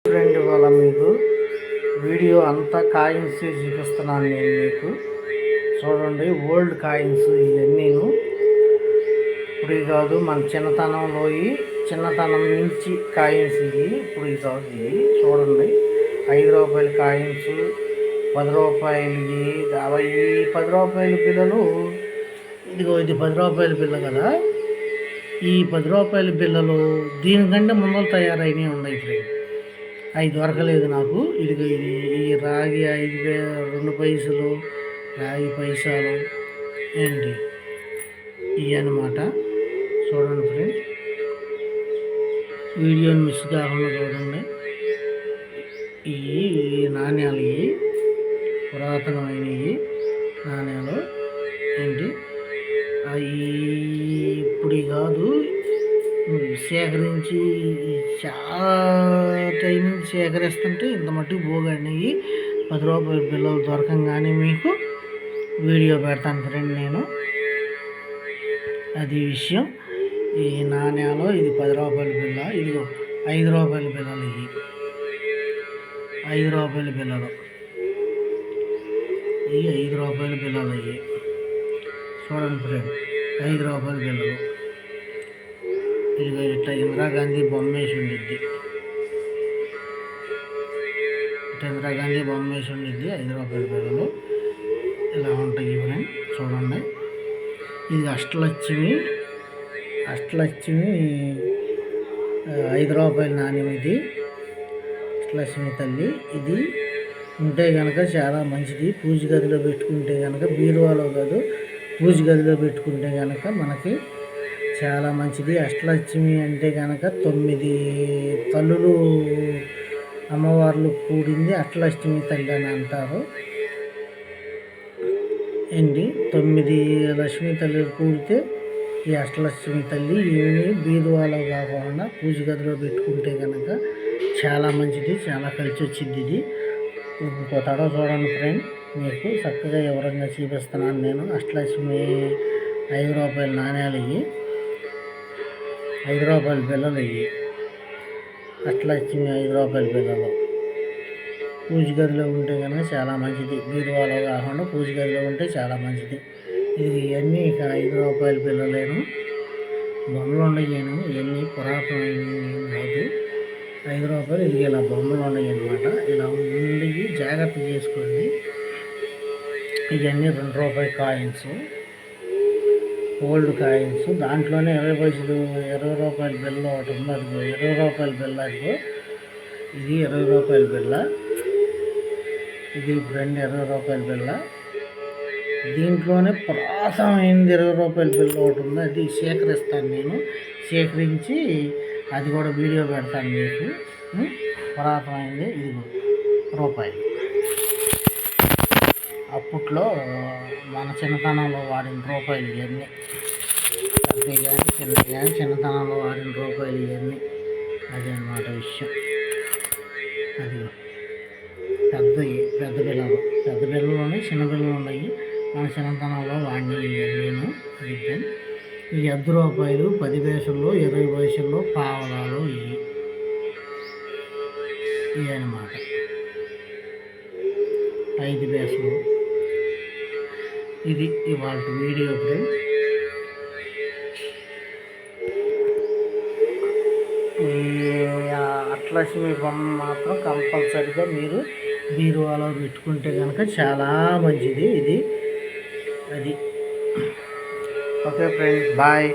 Friend ఇవాళ మీకు video అంతా కాయిన్స్ చూపిస్తున్నాను. నేను మీకు చూడండి, ఓల్డ్ కాయిన్స్ ఇవన్నీను. ఇప్పుడు కాదు, మన చిన్నతనం నుంచి కాయిన్స్ ఇవి. ఇప్పుడు కాదు, ఇవి చూడండి, 5 రూపాయల కాయిన్స్, 10 రూపాయలు, 10 రూపాయల బిళ్ళలు. ఇదిగో ఇది 10 రూపాయల బిళ్ళ కదా. ఈ 10 రూపాయల బిళ్ళలు దీనికంటే ముందలు తయారైనవి ఉన్నాయి ఫ్రెండ్. అవి దొరకలేదు నాకు. ఇది ఈ రాగి 2 పైసలు, రాగి పైసలు ఏంటి ఇవి అన్నమాట. చూడండి ఫ్రెండ్, వీడియోని మిస్ కాకుండా చూడండి. ఈ నాణ్యాలు, ఇవి పురాతనమైనవి నాణ్యాలు ఏంటి. అవి ఇప్పుడు కాదు, సేకరించి చాలా టైం సేకరిస్తుంటే ఇంత మట్టుకు పోగడినవి. 10 రూపాయల బిళ్ళలు దొరకంగానే మీకు వీడియో పెడతాను ఫ్రెండ్ నేను. అది విషయం. ఈ నాణ్యాలు, ఇది 10 రూపాయల బిళ్ళ, ఇదిగో 5 రూపాయల బిళ్ళలు. ఇవి 5 రూపాయల బిళ్ళలు, ఇవి 5 రూపాయల బిళ్ళలు. ఇవి చూడండి ఫ్రెండ్, 5 రూపాయల బిళ్ళలు. ఇదిగో ఇట్లా ఇందిరాగాంధీ బొమ్మ వేసి ఉండిద్ది. ఇందిరాగాంధీ బొమ్మ వేసి ఉండిద్ది. 5 రూపాయల బిళ్ళలు ఇలా ఉంటాయి ఫ్రెండ్. చూడండి, ఇది అష్టలక్ష్మి 5 రూపాయల నాణ్యం. ఇది అష్టలక్ష్మి తల్లి. ఇది ఉంటే కనుక చాలా మంచిది. పూజ గదిలో పెట్టుకుంటే కనుక, బీరువాలో కాదు, పూజ గదిలో పెట్టుకుంటే కనుక మనకి చాలా మంచిది. అష్టలక్ష్మి అంటే కనుక 9 తల్లులు అమ్మవార్లు కూడింది అష్టలక్ష్మి తల్లి అని అంటారు. ఏంటి 9 లక్ష్మీ తల్లులు కూడితే ఈ అష్టలక్ష్మి తల్లి. ఇవన్నీ బీరువాలో కాకుండా పూజ గదిలో పెట్టుకుంటే కనుక చాలా మంచిది, చాలా కలిసి వచ్చింది. ఇది ఇంకో తడవ చూడండి ఫ్రెండ్, మీకు చక్కగా వివరంగా చూపిస్తున్నాను నేను. అష్టలక్ష్మి 5 రూపాయల నాణ్యాలు, ఇవి 5 రూపాయల బిళ్ళలు. ఇవి అష్టలక్ష్మి 5 రూపాయల బిళ్ళలు. పూజ గదిలో ఉంటే కనుక చాలా మంచిది. బీరువాలో కాకుండా పూజ గదిలో ఉంటే చాలా మంచిది. ఇది ఇవన్నీ ఇక 5 రూపాయల బిళ్ళలేను, బొమ్మలు ఉండయ్యాను. ఇవన్నీ పురాతనమైనవి కాదు, 5 రూపాయలు. ఇది ఇలా బొమ్మలు ఉన్నాయి అన్నమాట. ఇలా ఉండి జాగ్రత్త చేసుకోండి. ఇవన్నీ 2 రూపాయల కాయిన్స్, ఓల్డ్ కాయిన్స్. దాంట్లోనే 20 పైసలు, 20 రూపాయల బిళ్ళ ఒకటి ఉంది. అదిగో 20 రూపాయల బిళ్ళ. అదిగో ఇది 20 రూపాయల బిళ్ళ. ఇది ఫ్రెండ్ 20 రూపాయల బిళ్ళ. దీంట్లోనే పురాతనమైనది 20 రూపాయల బిళ్ళ ఒకటి ఉంది. అది సేకరిస్తాను నేను. సేకరించి అది కూడా వీడియో పెడతాను మీకు. పురాతనమైనది. ఇదిగో రూపాయలు. అప్పట్లో మన చిన్నతనంలో వాడిన రూపాయలు ఇవన్నీ. పెద్దవి కానీ చిన్నవి కానీ చిన్నతనంలో వాడిన రూపాయలు ఇవన్నీ. అదే అన్నమాట విషయం. అది పెద్ద బిళ్ళలోనే చిన్న బిళ్ళలు ఉన్నాయి. మన చిన్నతనంలో వాడినవి ఇవన్నీను. ఈ 10 రూపాయలు, 10 పైసల్లో, 20 పైసల్లో, పావలాలు ఇవి అన్నమాట. 5 పైసలు. ఇది ఇవాళ వీడియో ఫ్రెండ్. అష్టలక్ష్మి బొమ్మ మాత్రం కంపల్సరిగా మీరు బీరువాలో పెట్టుకుంటే కనుక చాలా మంచిది. ఇది అది. Okay friend, bye.